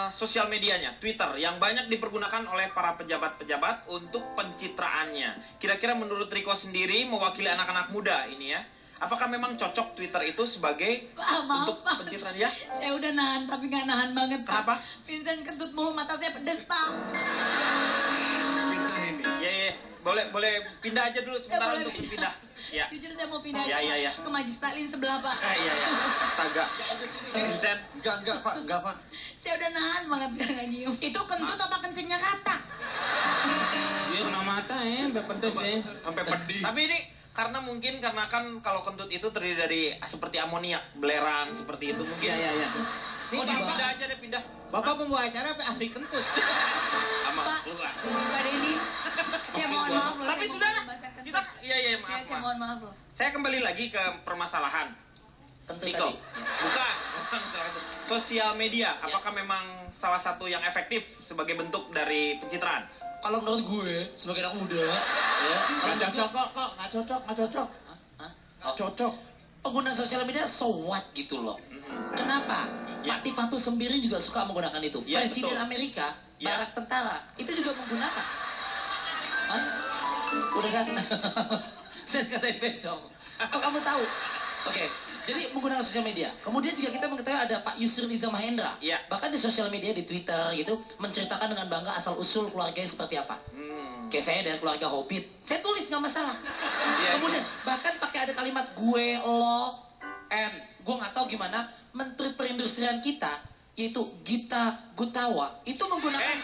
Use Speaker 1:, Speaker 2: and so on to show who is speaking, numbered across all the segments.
Speaker 1: sosial medianya, Twitter, yang banyak dipergunakan oleh para pejabat-pejabat untuk pencitraannya. Kira-kira menurut Riko sendiri, mewakili anak-anak muda ini ya, apakah memang cocok Twitter itu sebagai untuk pencitraan ya?
Speaker 2: Saya udah nahan, tapi nggak nahan banget, Pak.
Speaker 1: Kenapa?
Speaker 2: Vincent kentut mulu, mata saya pedes, Pak.
Speaker 3: Pindah ini.
Speaker 1: Ya. Boleh pindah aja dulu sebentar
Speaker 2: boleh
Speaker 1: untuk
Speaker 2: pindah.
Speaker 1: pindah. Ya.
Speaker 2: Jujur saya mau pindah
Speaker 1: Ya.
Speaker 2: ke Majlis Taklim sebelah, Pak.
Speaker 1: Iya. Astaga. Vincent.
Speaker 3: Enggak, Pak. Enggak, Pak.
Speaker 2: Saya udah nahan banget biar nggak nyium.
Speaker 4: Itu kentut apa kencingnya kata?
Speaker 5: Iya kena mata ya, sampai pedes ya.
Speaker 3: Sampai pedih.
Speaker 1: Tapi ini karena kan kalau kentut itu terdiri dari seperti amoniak, belerang seperti itu mungkin.
Speaker 5: Iya.
Speaker 1: Oh, pindah aja deh, pindah.
Speaker 5: Bapak pembawa acara apa ahli kentut?
Speaker 1: Sama
Speaker 2: Pak,
Speaker 1: keluar.
Speaker 2: Pak Denny, saya mohon maaf loh.
Speaker 1: Tapi
Speaker 2: saya
Speaker 1: sudah,
Speaker 2: mau membacakan kentut.
Speaker 1: kita
Speaker 2: Ya,
Speaker 1: maaf.
Speaker 2: saya mohon maaf loh.
Speaker 1: Saya kembali lagi ke permasalahan.
Speaker 4: Kentut
Speaker 1: Niko.
Speaker 4: tadi.
Speaker 1: Bukan masalah itu. Sosial media, apakah memang salah satu yang efektif sebagai bentuk dari pencitraan?
Speaker 4: Kalau menurut gue sebagai anak muda, ya,
Speaker 5: Nggak cocok kok, nggak cocok.
Speaker 4: Nggak cocok. Pengguna sosial media so what gitu loh. Kenapa?
Speaker 1: Ya.
Speaker 4: Pak Tifatu sendiri juga suka menggunakan itu.
Speaker 1: Ya,
Speaker 4: Presiden
Speaker 1: betul.
Speaker 4: Amerika,
Speaker 1: Ya.
Speaker 4: barak tentara, itu juga menggunakan. Hah? Udah kan? Saya katain bencong. Oh, kamu tahu? Oke, jadi menggunakan sosial media. Kemudian juga kita mengetahui ada Pak Yusril Iza Mahendra.
Speaker 1: Ya.
Speaker 4: Bahkan di sosial media, di Twitter gitu, menceritakan dengan bangga asal-usul keluarganya seperti apa. Kayak saya dari keluarga Hobbit. Saya tulis nggak masalah.
Speaker 1: Iya,
Speaker 4: Kemudian bahkan pakai ada kalimat gue, lo, and gue nggak tahu gimana Menteri Perindustrian kita yaitu Gita Gutawa itu menggunakan.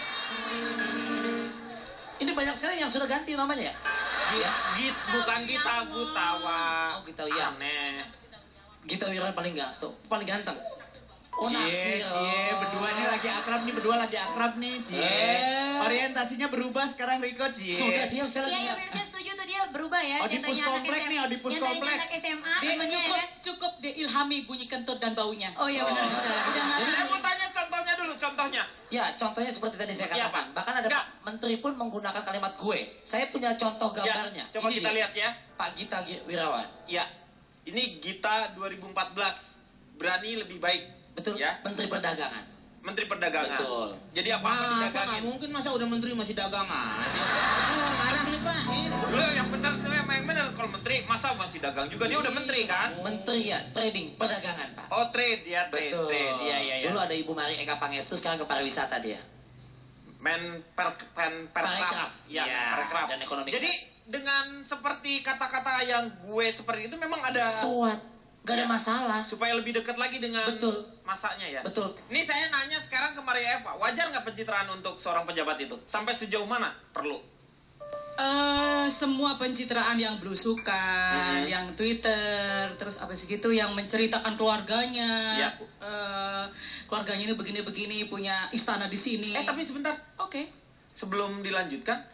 Speaker 4: Ini banyak sekali yang sudah ganti namanya ya.
Speaker 1: Bukan Gita Gutawa.
Speaker 4: Oh, Gita, iya.
Speaker 1: Aneh.
Speaker 4: Gita Wira paling ganteng. Oh, naksir.
Speaker 5: berdua lagi akrab nih, Orientasinya berubah sekarang Riko,
Speaker 4: Sudah diam saya lagi.
Speaker 2: Iya, saya setuju tuh dia berubah ya.
Speaker 5: Oedipus
Speaker 2: Yang tadinya anak
Speaker 5: komplek
Speaker 2: SMA
Speaker 5: nih, Oedipus
Speaker 2: yang tadinya
Speaker 5: komplek.
Speaker 2: anak SMA,
Speaker 6: Dia
Speaker 2: temennya ya kan?
Speaker 6: cukup diilhami bunyi kentut dan baunya.
Speaker 2: Oh iya benar. Udah nggak
Speaker 1: Jadi saya
Speaker 2: lagi.
Speaker 1: mau tanya contohnya dulu, contohnya.
Speaker 4: Ya, contohnya seperti tadi saya
Speaker 1: Iya,
Speaker 4: katakan.
Speaker 1: Pak.
Speaker 4: Bahkan ada
Speaker 1: Enggak.
Speaker 4: Pak Menteri pun menggunakan kalimat gue. Saya punya contoh gambarnya.
Speaker 1: Ya, coba
Speaker 4: Ini
Speaker 1: kita
Speaker 4: dia.
Speaker 1: lihat ya.
Speaker 4: Pak Gita Wirawan.
Speaker 1: Ya, ini Gita 2014 berani lebih baik.
Speaker 4: Betul,
Speaker 1: Ya.
Speaker 4: Menteri Perdagangan.
Speaker 1: Menteri Perdagangan.
Speaker 4: Betul.
Speaker 1: Jadi apa
Speaker 5: Masa nggak
Speaker 1: didagangin?
Speaker 5: mungkin, masa udah menteri masih dagang aja. Marah nih Pak.
Speaker 1: Loh, yang benar yang benar kalau menteri masa masih dagang juga dia udah menteri kan?
Speaker 4: Menteri ya, trading, perdagangan, Pak.
Speaker 1: Oh, trade ya, trade.
Speaker 4: Betul.
Speaker 1: Iya.
Speaker 4: Dulu ada Ibu Mari Eka Pangestu, sekarang ke pariwisata dia.
Speaker 1: Parekraf. Ya, Parekraf.
Speaker 4: Dan ekonomi.
Speaker 1: Jadi dengan seperti kata-kata yang gue seperti itu memang ada
Speaker 4: Suat. Gak ada
Speaker 1: Ya.
Speaker 4: masalah.
Speaker 1: supaya lebih dekat lagi dengan
Speaker 4: Betul.
Speaker 1: masanya ya.
Speaker 4: Betul.
Speaker 1: Ini saya nanya sekarang ke Maria Eva, wajar nggak pencitraan untuk seorang pejabat itu? Sampai sejauh mana perlu?
Speaker 6: Semua pencitraan yang belusukan, yang Twitter, terus apa sih gitu, yang menceritakan keluarganya,
Speaker 1: Ya.
Speaker 6: Keluarganya ini begini-begini, punya istana di sini.
Speaker 1: Tapi sebentar,
Speaker 6: Oke.
Speaker 1: sebelum dilanjutkan,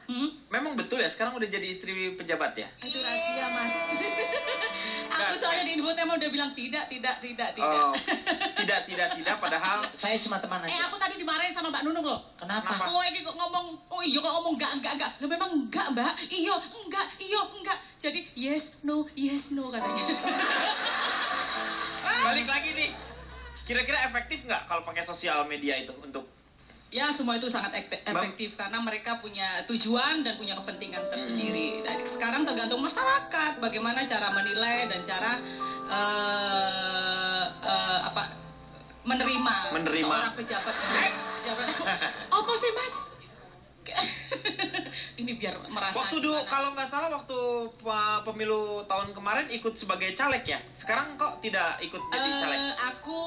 Speaker 1: memang betul ya sekarang udah jadi istri pejabat ya?
Speaker 6: Itu rahasia, Mas. Aku soalnya di infotainment emang udah bilang tidak.
Speaker 1: Oh, tidak, padahal
Speaker 4: Saya cuma teman aja.
Speaker 6: Aku tadi dimarahin sama Mbak Nunung loh.
Speaker 4: Kenapa?
Speaker 6: Oh, ini kok ngomong, oh iya kok ngomong enggak. Lah memang enggak, Mbak. Iya, enggak. Jadi yes, no katanya.
Speaker 1: balik lagi nih. Kira-kira efektif nggak kalau pakai sosial media itu untuk
Speaker 6: Ya, semua itu sangat efektif karena mereka punya tujuan dan punya kepentingan tersendiri. Dan sekarang tergantung masyarakat bagaimana cara menilai dan cara menerima seorang pejabat. Apa sih, Mas? Ini biar merasa
Speaker 1: waktu dulu
Speaker 6: gimana.
Speaker 1: kalau nggak salah waktu pemilu tahun kemarin ikut sebagai caleg ya? Sekarang kok tidak ikut jadi caleg?
Speaker 6: Aku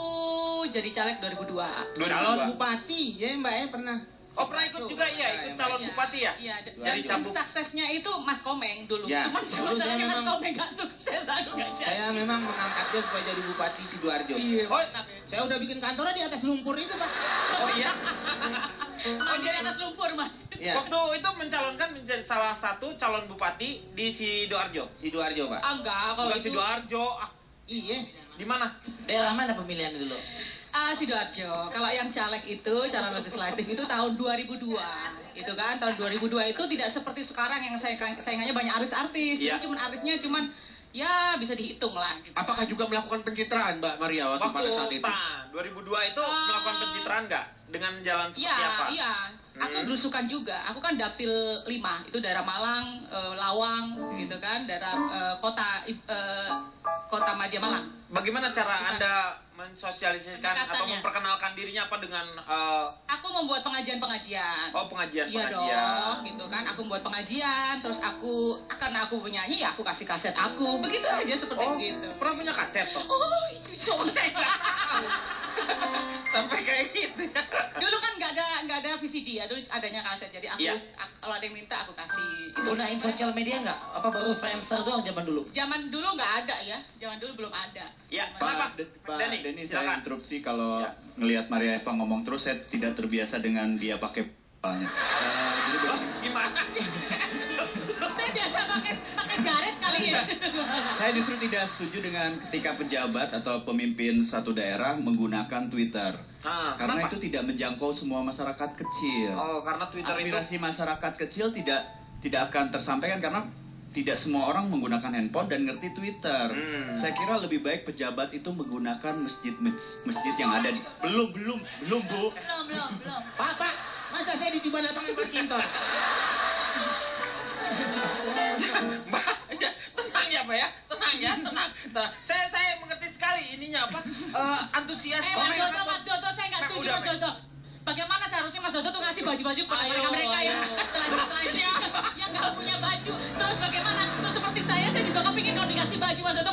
Speaker 6: jadi caleg 2002.
Speaker 5: Calon bupati, ya Mbak ya pernah.
Speaker 1: Oh, pernah ikut juga ya, ikut calon bupati ya?
Speaker 6: Iya,
Speaker 1: Dari
Speaker 6: dan tim
Speaker 1: Cabuk.
Speaker 6: suksesnya itu Mas Komeng dulu.
Speaker 5: Ya,
Speaker 6: Cuman
Speaker 5: dulu saya
Speaker 6: Mas
Speaker 5: memang-
Speaker 6: Komeng gak sukses, aku gak jadi.
Speaker 5: Saya memang mengangkat dia supaya jadi bupati Sidoarjo.
Speaker 6: Iya,
Speaker 1: Oh,
Speaker 6: mantap.
Speaker 5: Saya udah bikin kantornya di atas lumpur itu Pak.
Speaker 1: Oh iya?
Speaker 6: Oh, jadi atas lumpur, Mas.
Speaker 5: Ya.
Speaker 1: Waktu itu mencalonkan menjadi salah satu calon bupati di Sidoarjo.
Speaker 5: Sidoarjo Pak.
Speaker 6: Ah, enggak, kalau
Speaker 1: Bukan
Speaker 6: itu
Speaker 1: Sidoarjo,
Speaker 5: Iya.
Speaker 1: di mana?
Speaker 4: Daerah mana pemilihan dulu?
Speaker 6: Sidoarjo. Kalau yang caleg itu, calon legislatif itu tahun 2002. Itu kan, tahun 2002 itu tidak seperti sekarang yang saingannya banyak artis-artis.
Speaker 1: Iya.
Speaker 6: Jadi artisnya cuman ya bisa dihitung lah. Gitu.
Speaker 3: Apakah juga melakukan pencitraan Mbak Maria waktu pada saat itu?
Speaker 1: 2002 itu melakukan pencitraan nggak? Dengan jalan seperti apa?
Speaker 6: Iya. Aku belusukan juga. Aku kan dapil 5, itu daerah Malang, Lawang, gitu kan, daerah kota Madia Malang.
Speaker 1: Bagaimana cara Anda mensosialisasikan atau
Speaker 6: Pendekatannya.
Speaker 1: memperkenalkan dirinya apa dengan
Speaker 6: Aku membuat pengajian-pengajian.
Speaker 1: oh pengajian?
Speaker 6: Iya dong, gitu kan. Aku membuat pengajian, terus karena aku penyanyi, ya aku kasih kaset aku. Begitu aja seperti itu.
Speaker 1: Pernah punya kaset toh?
Speaker 6: Oh, itu saya nggak tahu.
Speaker 1: Sampai kayak gitu ya.
Speaker 6: Dulu kan nggak ada VCD ya, dulu adanya kaset. Jadi aku
Speaker 1: Iya.
Speaker 6: kalau ada yang minta aku kasih. Itu
Speaker 4: Gunain sosial media nggak? Apa baru Friendster doang zaman dulu?
Speaker 6: Zaman dulu nggak ada ya, zaman dulu belum ada.
Speaker 1: Ya,
Speaker 6: Zaman-
Speaker 1: kenapa? Denny,
Speaker 7: Saya
Speaker 1: silakan.
Speaker 7: interupsi kalau
Speaker 1: Ya.
Speaker 7: ngelihat Maria Eva ngomong terus saya tidak terbiasa dengan dia pakai palanya. Jadi
Speaker 1: Oh, gimana sih?
Speaker 6: Saya biasa pakai jaret kali ya.
Speaker 7: saya justru tidak setuju dengan ketika pejabat atau pemimpin satu daerah menggunakan Twitter. Karena
Speaker 1: kenapa?
Speaker 7: itu tidak menjangkau semua masyarakat kecil.
Speaker 1: Oh, karena Twitter itu
Speaker 7: Aspirasi masyarakat kecil tidak akan tersampaikan karena tidak semua orang menggunakan handphone dan ngerti Twitter. Saya kira lebih baik pejabat itu menggunakan masjid yang ada di belum Bu.
Speaker 2: Belum.
Speaker 5: Pak, masa saya ditiba datangin Pak Kintor?
Speaker 1: Mbak, ya, tenang ya, Pak ya. Tenang ya, tenang. Saya mengerti sekali ininya apa? Antusias.
Speaker 6: Mas Dodo, saya nggak setuju
Speaker 1: Udah,
Speaker 6: Mas Dodo. Bagaimana seharusnya Mas Dodo tuh ngasih baju-baju kepada mereka-mereka yang telanjang yang nggak punya baju. Terus bagaimana? Terus seperti saya juga kepingin kalau dikasih baju Mas Dodo